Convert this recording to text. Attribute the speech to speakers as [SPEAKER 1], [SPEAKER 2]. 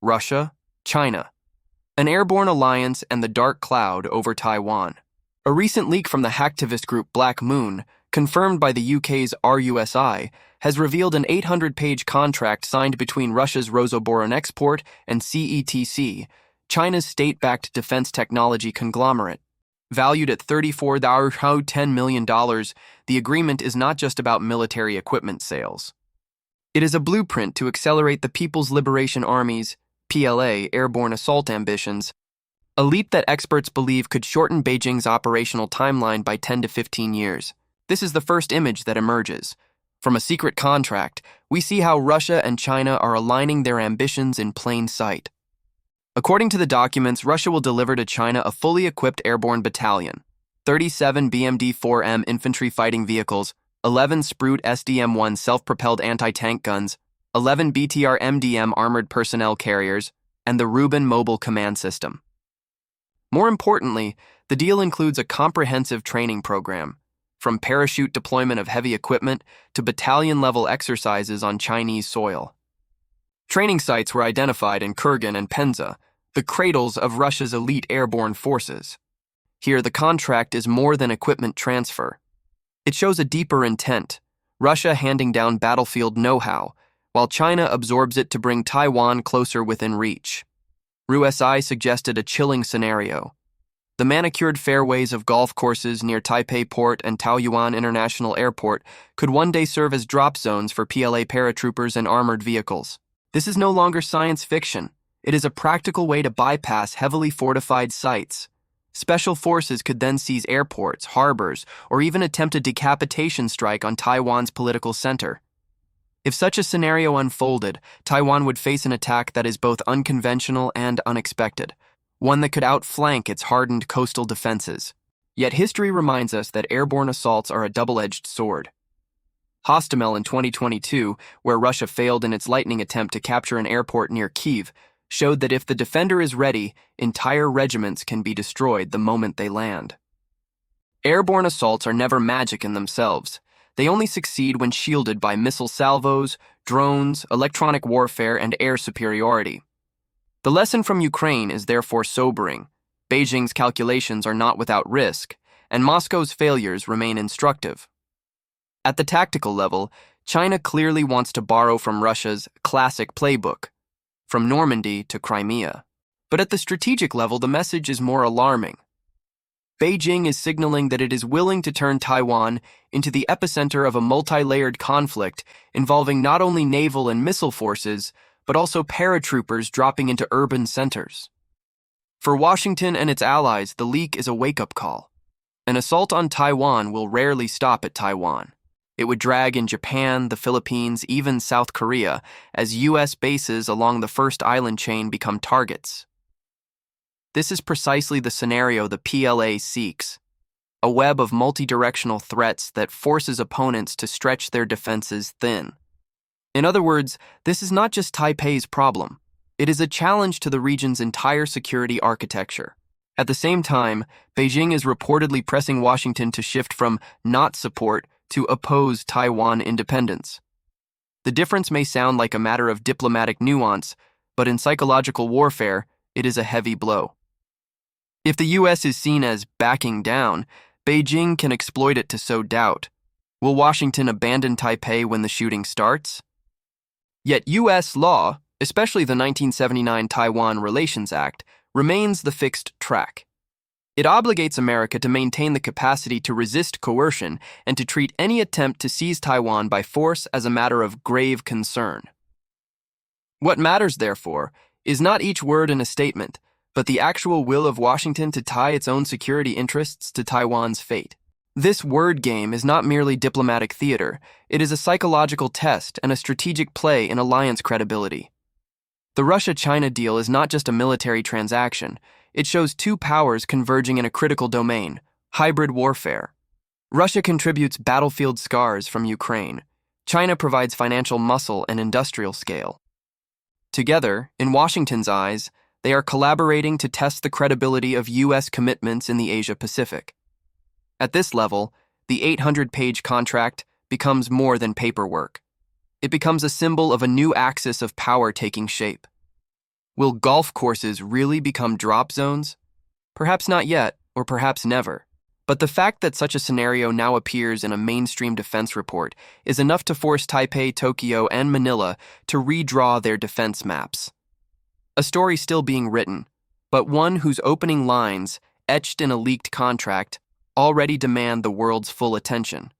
[SPEAKER 1] Russia, China, an airborne alliance and the dark cloud over Taiwan. A recent leak from the hacktivist group Black Moon, confirmed by the UK's RUSI, has revealed an 800-page contract signed between Russia's Rosoboronexport and CETC, China's state-backed defense technology conglomerate. Valued at $34.10 million, the agreement is not just about military equipment sales. It is a blueprint to accelerate the People's Liberation Army's PLA airborne assault ambitions, a leap that experts believe could shorten Beijing's operational timeline by 10 to 15 years. This is the first image that emerges. From a secret contract, we see how Russia and China are aligning their ambitions in plain sight. According to the documents, Russia will deliver to China a fully equipped airborne battalion, 37 BMD-4M infantry fighting vehicles, 11 Sprute SDM-1 self-propelled anti-tank guns, 11 BTR-MDM armored personnel carriers, and the Rubin mobile command system. More importantly, the deal includes a comprehensive training program, from parachute deployment of heavy equipment to battalion-level exercises on Chinese soil. Training sites were identified in Kurgan and Penza, the cradles of Russia's elite airborne forces. Here, the contract is more than equipment transfer. It shows a deeper intent, Russia handing down battlefield know-how, while China absorbs it to bring Taiwan closer within reach. RUSI suggested a chilling scenario. The manicured fairways of golf courses near Taipei Port and Taoyuan International Airport could one day serve as drop zones for PLA paratroopers and armored vehicles. This is no longer science fiction. It is a practical way to bypass heavily fortified sites. Special forces could then seize airports, harbors, or even attempt a decapitation strike on Taiwan's political center. If such a scenario unfolded, Taiwan would face an attack that is both unconventional and unexpected, one that could outflank its hardened coastal defenses. Yet history reminds us that airborne assaults are a double-edged sword. Hostomel in 2022, where Russia failed in its lightning attempt to capture an airport near Kyiv, showed that if the defender is ready, entire regiments can be destroyed the moment they land. Airborne assaults are never magic in themselves. They only succeed when shielded by missile salvos, drones, electronic warfare, and air superiority. The lesson from Ukraine is therefore sobering. Beijing's calculations are not without risk, and Moscow's failures remain instructive. At the tactical level, China clearly wants to borrow from Russia's classic playbook, from Normandy to Crimea. But at the strategic level, the message is more alarming. Beijing is signaling that it is willing to turn Taiwan into the epicenter of a multi-layered conflict involving not only naval and missile forces, but also paratroopers dropping into urban centers. For Washington and its allies, the leak is a wake-up call. An assault on Taiwan will rarely stop at Taiwan. It would drag in Japan, the Philippines, even South Korea, as U.S. bases along the first island chain become targets. This is precisely the scenario the PLA seeks, a web of multi-directional threats that forces opponents to stretch their defenses thin. In other words, this is not just Taipei's problem. It is a challenge to the region's entire security architecture. At the same time, Beijing is reportedly pressing Washington to shift from not support to oppose Taiwan independence. The difference may sound like a matter of diplomatic nuance, but in psychological warfare, it is a heavy blow. If the U.S. is seen as backing down, Beijing can exploit it to sow doubt. Will Washington abandon Taipei when the shooting starts? Yet U.S. law, especially the 1979 Taiwan Relations Act, remains the fixed track. It obligates America to maintain the capacity to resist coercion and to treat any attempt to seize Taiwan by force as a matter of grave concern. What matters, therefore, is not each word in a statement, but the actual will of Washington to tie its own security interests to Taiwan's fate. This word game is not merely diplomatic theater, it is a psychological test and a strategic play in alliance credibility. The Russia-China deal is not just a military transaction, it shows two powers converging in a critical domain, hybrid warfare. Russia contributes battlefield scars from Ukraine. China provides financial muscle and industrial scale. Together, in Washington's eyes, they are collaborating to test the credibility of U.S. commitments in the Asia-Pacific. At this level, the 800-page contract becomes more than paperwork. It becomes a symbol of a new axis of power taking shape. Will golf courses really become drop zones? Perhaps not yet, or perhaps never. But the fact that such a scenario now appears in a mainstream defense report is enough to force Taipei, Tokyo, and Manila to redraw their defense maps. A story still being written, but one whose opening lines, etched in a leaked contract, already demand the world's full attention.